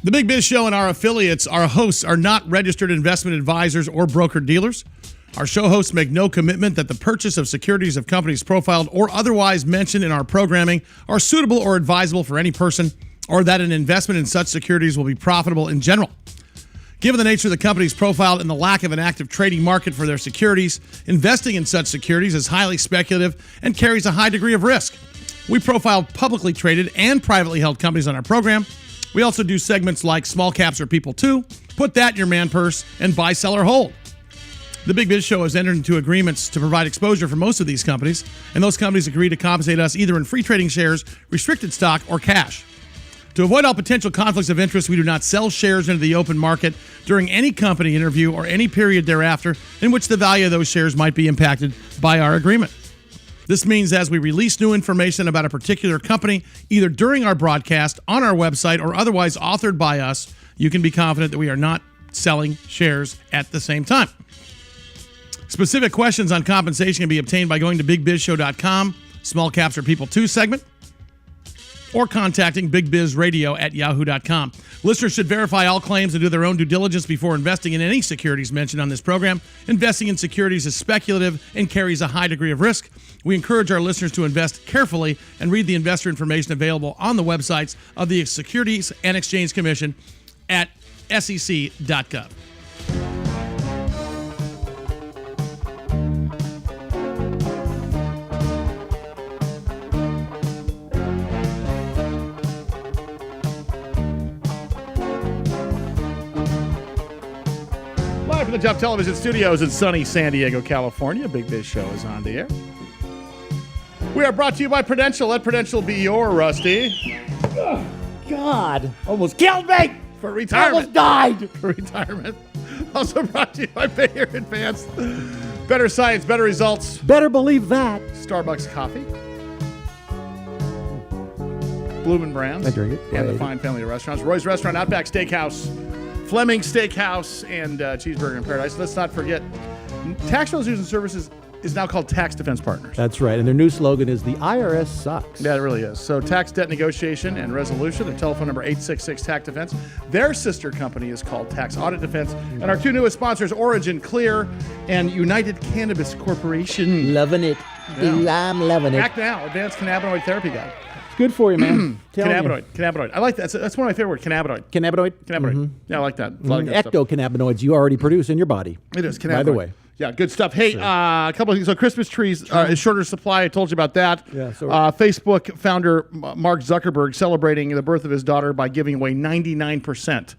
The Big Biz Show and our affiliates, our hosts, are not registered investment advisors or broker-dealers. Our show hosts make no commitment that the purchase of securities of companies profiled or otherwise mentioned in our programming are suitable or advisable for any person, or that an investment in such securities will be profitable in general. Given the nature of the companies profiled and the lack of an active trading market for their securities, investing in such securities is highly speculative and carries a high degree of risk. We profile publicly traded and privately held companies on our program. We also do segments like Small Caps or People Too, Put That in Your Man Purse, and Buy, Sell, or Hold. The Big Biz Show has entered into agreements to provide exposure for most of these companies, and those companies agree to compensate us either in free trading shares, restricted stock, or cash. To avoid all potential conflicts of interest, we do not sell shares into the open market during any company interview or any period thereafter in which the value of those shares might be impacted by our agreement. This means as we release new information about a particular company, either during our broadcast, on our website, or otherwise authored by us, you can be confident that we are not selling shares at the same time. Specific questions on compensation can be obtained by going to bigbizshow.com, Small Caps or People Too segment, or contacting bigbizradio@yahoo.com. Listeners should verify all claims and do their own due diligence before investing in any securities mentioned on this program. Investing in securities is speculative and carries a high degree of risk. We encourage our listeners to invest carefully and read the investor information available on the websites of the Securities and Exchange Commission at sec.gov. From the Jeff Television Studios in sunny San Diego, California, Big Biz Show is on the air. We are brought to you by Prudential. Let Prudential be your Rusty. Oh, God, almost killed me. For retirement. Almost died. For retirement. Also brought to you by Bayer Advanced. Better science, better results. Better believe that. Starbucks coffee. Bloomin' Brands. I drink it. And the fine family of restaurants. Roy's Restaurant, Outback Steakhouse, Fleming Steakhouse, and Cheeseburger in Paradise. Let's not forget, Tax Resolution Services is now called Tax Defense Partners. That's right. And their new slogan is the IRS sucks. Yeah, it really is. So tax debt negotiation and resolution, their telephone number 866-TAX Defense. Their sister company is called Tax Audit Defense. And our two newest sponsors, Origin Clear and United Cannabis Corporation. Loving it. Yeah. I'm loving it. Act Now, Advanced Cannabinoid Therapy Guide. It's good for you, man. Cannabinoid. I like that. That's one of my favorite words, cannabinoid. Cannabinoid? Mm-hmm. Yeah, I like that. A lot of good stuff. Ectocannabinoids you already produce in your body. It is, cannabinoid. By the way. Yeah, good stuff. Hey, a couple of things. So Christmas trees is shorter supply. I told you about that. Yeah, so Facebook founder Mark Zuckerberg celebrating the birth of his daughter by giving away 99%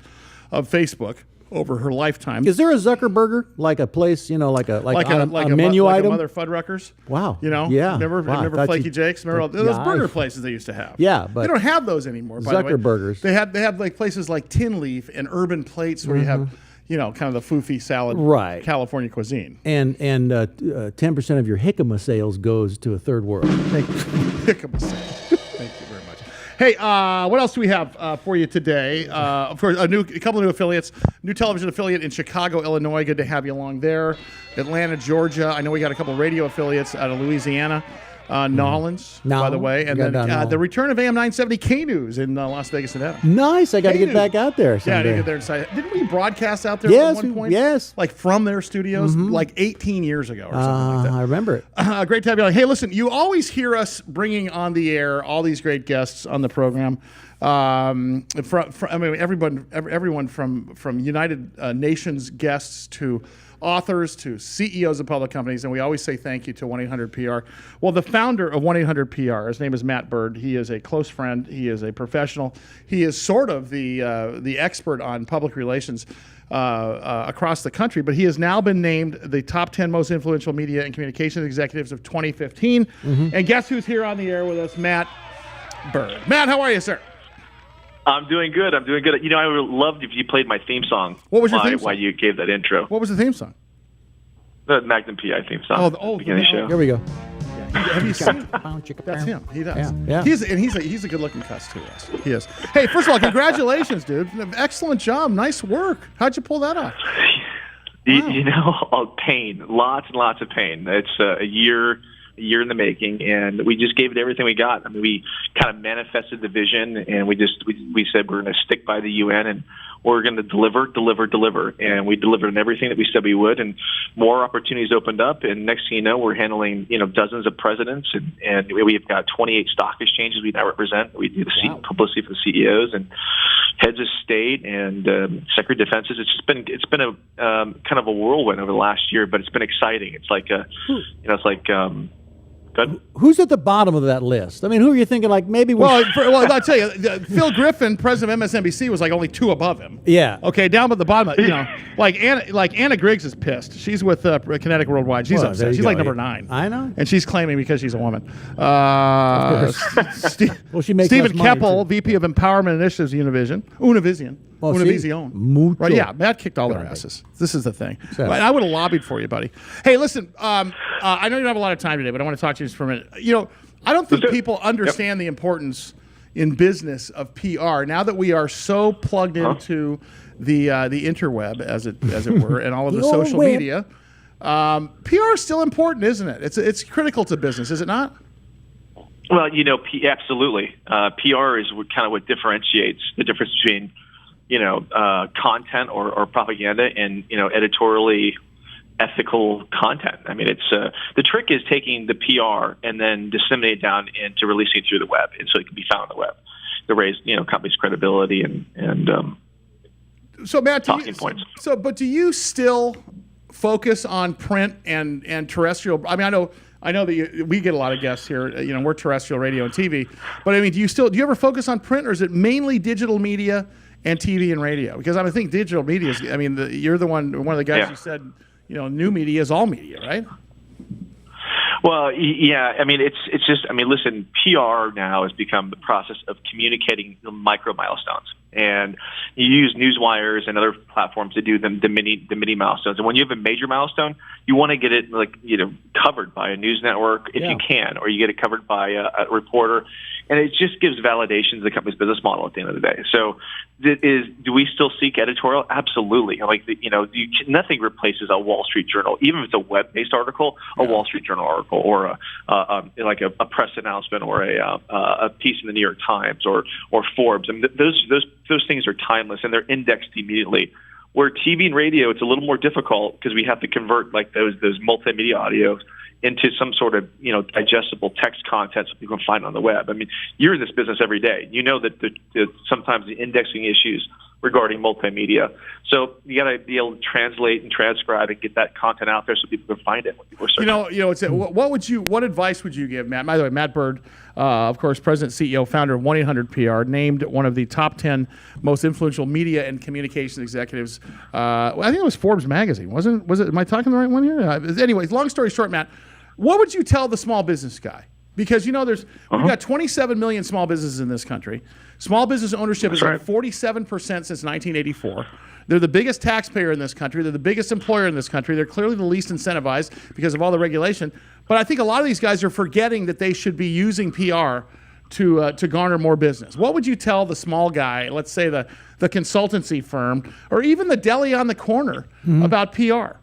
of Facebook over her lifetime. Is there a Zuckerberger, like a place, like a menu item? Like a Mother Fuddruckers. Wow. Yeah. Remember Flaky Jake's? Remember all those burger I've, places they used to have? Yeah, but they don't have those anymore. By Zuckerburgers. The way. They have like places like Tin Leaf and Urban Plates where you have kind of the foofy salad, right? California cuisine. And 10% of your jicama sales goes to a third world. Thank you. Jicama sales. Thank you very much. Hey, what else do we have for you today? Of course, a couple of new affiliates. New television affiliate in Chicago, Illinois. Good to have you along there. Atlanta, Georgia. I know we got a couple of radio affiliates out of Louisiana. Nailz, by the way. And then the return of AM 970 K-News in Las Vegas, Nevada. Nice. I got to get back out there someday. Yeah, I need to get there inside. Didn't we broadcast out there at one point? Yes. Like from their studios like 18 years ago or something like that. I remember it. Great to have you on. Hey, listen, you always hear us bringing on the air all these great guests on the program. Everyone from United Nations guests to authors to CEOs of public companies, and we always say thank you to 1-800-PR. Well, the founder of 1-800-PR, his name is Matt Bird. He is a close friend. He is a professional. He is sort of the expert on public relations across the country, but he has now been named the top 10 most influential media and communications executives of 2015. And guess who's here on the air with us? Matt Bird. Matt, how are you, sir? I'm doing good. I would love if you played my theme song. What was your theme song? While you gave that intro. What was the theme song? The Magnum PI theme song. Beginning show. Here we go. Have you seen it? That's him. He does. Yeah. He's a good-looking cuss too. Yes, he is. Hey, first of all, congratulations, dude! Excellent job. Nice work. How'd you pull that off? Wow. Pain. Lots and lots of pain. It's a year year in the making, and we just gave it everything we got. I mean, we kind of manifested the vision, and we said we're going to stick by the UN, and we're going to deliver, and we delivered on everything that we said we would, and more opportunities opened up, and next thing you know, we're handling dozens of presidents, and we've got 28 stock exchanges we now represent. We do the publicity for the CEOs and heads of state and Secretary of Defenses. It's been a kind of a whirlwind over the last year, but it's been exciting. It's like who's at the bottom of that list? I mean, who are you thinking? Like maybe. I'll tell you, Phil Griffin, president of MSNBC, was like only 2 above him. Yeah. Okay, down at the bottom, like Anna Griggs is pissed. She's with Kinetic Worldwide. She's upset. She's like number 9. I know. And she's claiming because she's a woman. She makes Stephen Keppel, VP of Empowerment Initiatives, Univision. Well, Univision. Right, yeah, Matt kicked all their asses. This is the thing. Right, I would have lobbied for you, buddy. Hey, listen, I know you don't have a lot of time today, but I want to talk to you just for a minute. I don't think people understand the importance in business of PR now that we are so plugged into the interweb, as it were, and all of the social media. PR is still important, isn't it? It's critical to business, is it not? Well, absolutely. PR is kind of what differentiates the difference between content or propaganda and editorially ethical content. I mean, it's the trick is taking the PR and then disseminate it down into releasing it through the web, and so it can be found on the web to raise companies' credibility and so Matt, talking points. But do you still focus on print and terrestrial? I mean, I know that we get a lot of guests here. We're terrestrial radio and TV, but I mean, do you ever focus on print, or is it mainly digital media and TV and radio? Because I think digital media is. I mean, you're one of the guys who said, new media is all media, right? Well, yeah. I mean, it's just. I mean, listen. PR now has become the process of communicating micro milestones, and you use newswires and other platforms to do the mini milestones. And when you have a major milestone, you want to get it covered by a news network if you can, or you get it covered by a reporter. And it just gives validation to the company's business model at the end of the day. So, do we still seek editorial? Absolutely. Nothing replaces a Wall Street Journal, even if it's a web-based article, a Wall Street Journal article, or a press announcement, or a piece in the New York Times or Forbes. I mean, those things are timeless and they're indexed immediately. Where TV and radio, it's a little more difficult because we have to convert those multimedia audios into some sort of digestible text content so people can find on the web. I mean, you're in this business every day. You know that sometimes the indexing issues regarding multimedia. So you got to be able to translate and transcribe and get that content out there so people can find it when people are searching. What advice would you give, Matt? By the way, Matt Bird, of course, President, CEO, founder of 1-800-PR, named one of the top 10 most influential media and communications executives. I think it was Forbes magazine, wasn't? Was it? Am I talking the right one here? Anyways, long story short, Matt, what would you tell the small business guy? Because we've got 27 million small businesses in this country. Small business ownership is at 47% since 1984. They're the biggest taxpayer in this country. They're the biggest employer in this country. They're clearly the least incentivized because of all the regulation. But I think a lot of these guys are forgetting that they should be using PR to garner more business. What would you tell the small guy, let's say the consultancy firm, or even the deli on the corner about PR?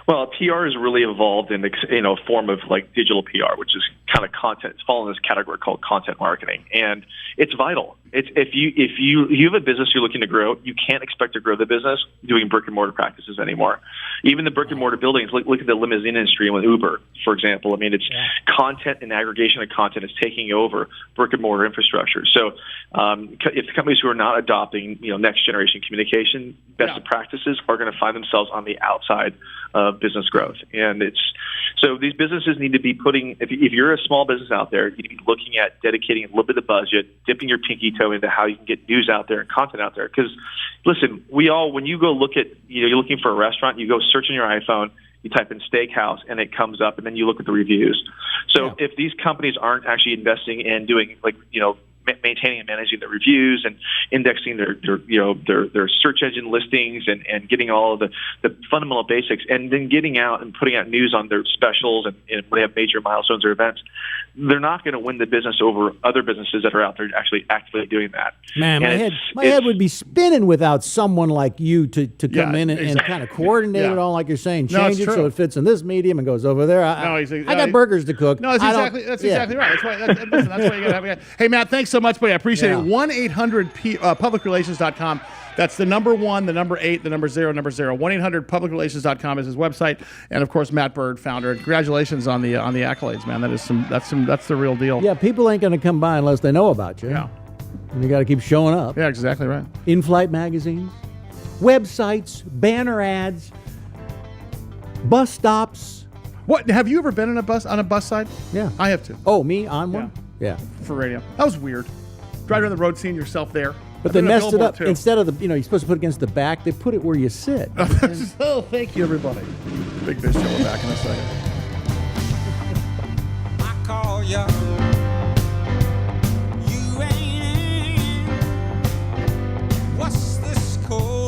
Well, PR has really evolved in a form of digital PR, which is kind of content. It's fallen in this category called content marketing, and it's vital. If you have a business you're looking to grow, you can't expect to grow the business doing brick and mortar practices anymore. Even the brick and mortar buildings, look at the limousine industry with Uber, for example. I mean, it's content and aggregation of content is taking over brick and mortar infrastructure. So, if the companies who are not adopting next generation communication best practices are going to find themselves on the outside of business growth, and so these businesses need to be putting. If you're a small business out there, you need to be looking at dedicating a little bit of budget, dipping your pinky toe into how you can get news out there and content out there. Because listen, when you go look at you're looking for a restaurant, you go search on your iPhone, you type in steakhouse, and it comes up, and then you look at the reviews. So if these companies aren't actually investing in doing maintaining and managing their reviews and indexing their search engine listings and getting all of the fundamental basics, and then getting out and putting out news on their specials and when they have major milestones or events. They're not going to win the business over other businesses that are out there actually actively doing that. Man, my head would be spinning without someone like you to come in and kind of coordinate it all, like you're saying, change it so it fits in this medium and goes over there. I got burgers to cook. No, that's exactly right. That's why. That's why you got to have. Hey, Matt, thanks so much, buddy. I appreciate it. 1-800-publicrelations.com. That's the number 1, the number 8, the number 0, number 0. 1-800-publicrelations.com is his website, and of course, Matt Bird, founder. Congratulations on the accolades, man. That's the real deal. Yeah, people ain't going to come by unless they know about you. Yeah, and you got to keep showing up. Yeah, exactly right. In-flight magazines, websites, banner ads, bus stops. What have you ever been on a bus side? Yeah, I have too. Oh, me on one? Yeah, for radio. That was weird. Driving on the road, seeing yourself there. But they messed it up. Too. Instead of you're supposed to put it against the back, they put it where you sit. Oh, thank you, everybody. Big Biz Show. We're back in a second. I call you. You ain't in. What's this code?